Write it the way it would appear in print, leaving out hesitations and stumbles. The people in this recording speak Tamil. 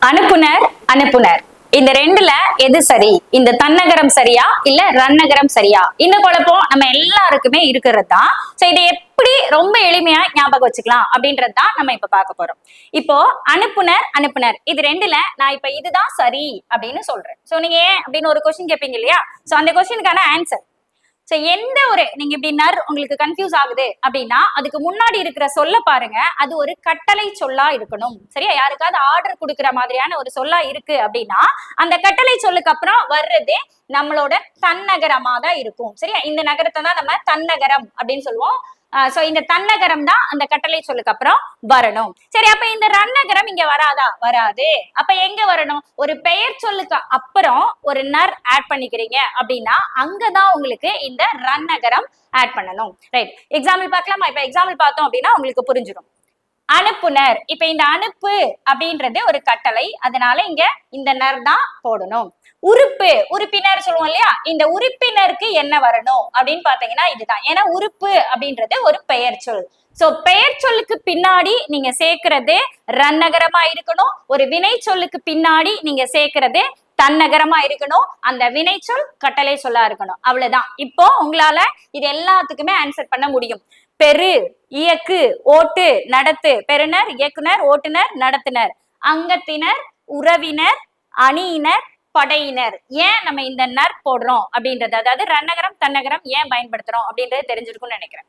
அனுப்புனர் அனுப்புனர் இந்த ரெண்டுல எது சரி? இந்த தன்னகரம் சரியா இல்ல ரன்னகரம் சரியா? இந்த குழப்பம் நம்ம எல்லாருக்குமே இருக்கிறது தான். சோ இதை எப்படி ரொம்ப எளிமையா ஞாபகம் வச்சுக்கலாம் அப்படின்றது தான் நம்ம இப்ப பார்க்க போறோம். இப்போ அனுப்புனர் அனுப்புனர் இது ரெண்டுல நான் இப்ப இதுதான் சரி அப்படின்னு சொல்றேன். சோ நீங்க ஏன் அப்படின்னு ஒரு கொஸ்டின் கேட்பீங்க இல்லையா? சோ அந்த கொஸ்டினுக்கான ஆன்சர் எந்த ஒரு நீங்க இப்படி உங்களுக்கு கன்ஃபியூஸ் ஆகுது அப்படின்னா அதுக்கு முன்னாடி இருக்கிற சொல்ல பாருங்க. அது ஒரு கட்டளை சொல்லா இருக்கணும். சரியா? யாருக்காவது ஆர்டர் கொடுக்குற மாதிரியான ஒரு சொல்லா இருக்கு அப்படின்னா அந்த கட்டளை சொல்லுக்கு அப்புறம் வர்றதே நம்மளோட தன்னகரமா தான் இருக்கும். சரியா? இந்த நகரத்தை தான் நம்ம தன்னகரம் அப்படின்னு சொல்லுவோம். சோ இந்த தன்னகரம் தான் அந்த கட்டளை சொல்லுக்கு அப்புறம் வரணும். சரி, அப்ப இந்த ரன்னகரம் இங்க வராதா? வராது. அப்ப எங்க வரணும்? ஒரு பெயர் சொல்லுக்கு அப்புறம் ஒரு நர் ஆட் பண்ணிக்கிறீங்க அப்படின்னா அங்கதான் உங்களுக்கு இந்த ரன்னகரம் ஆட் பண்ணணும். ரைட், எக்ஸாம்பிள் பார்க்கலாமா? இப்ப எக்ஸாம்பிள் பார்த்தோம் அப்படின்னா உங்களுக்கு புரிஞ்சிடும். அனுப்புனர், இப்ப இந்த அனுப்பு அப்படின்றது ஒரு கட்டளை, அதனால இங்க இந்த நர் தான் போடணும். உறுப்பு, உறுப்பினர் சொல்லுவோம் இல்லையா? இந்த உறுப்பினருக்கு என்ன வரணும் அப்படின்னு பாத்தீங்கன்னா இதுதான். ஏன்னா உறுப்பு அப்படின்றது ஒரு பெயர் சொல். சோ பெயர் சொல்லுக்கு பின்னாடி நீங்க சேர்க்கிறது ரன்னகரமா இருக்கணும். ஒரு வினை சொல்லுக்கு பின்னாடி நீங்க சேர்க்கிறது தன்னகரமா இருக்கணும். அந்த வினைச்சொல் கட்டளை சொல்லா இருக்கணும். அவ்வளவுதான். இப்போ உங்களால இது எல்லாத்துக்குமே ஆன்சர் பண்ண முடியும். பெரு, இயக்கு, ஓட்டு, நடத்து. பெறுநர், இயக்குனர், ஓட்டுநர், நடத்துனர், அங்கத்தினர், உறவினர், அணியினர், படையினர். ஏன் நம்ம இந்த நர் போடுறோம் அப்படின்றது, அதாவது ரன்னகரம் தன்னகரம் ஏன் பயன்படுத்துறோம் அப்படின்றது தெரிஞ்சிருக்கும்னு நினைக்கிறேன்.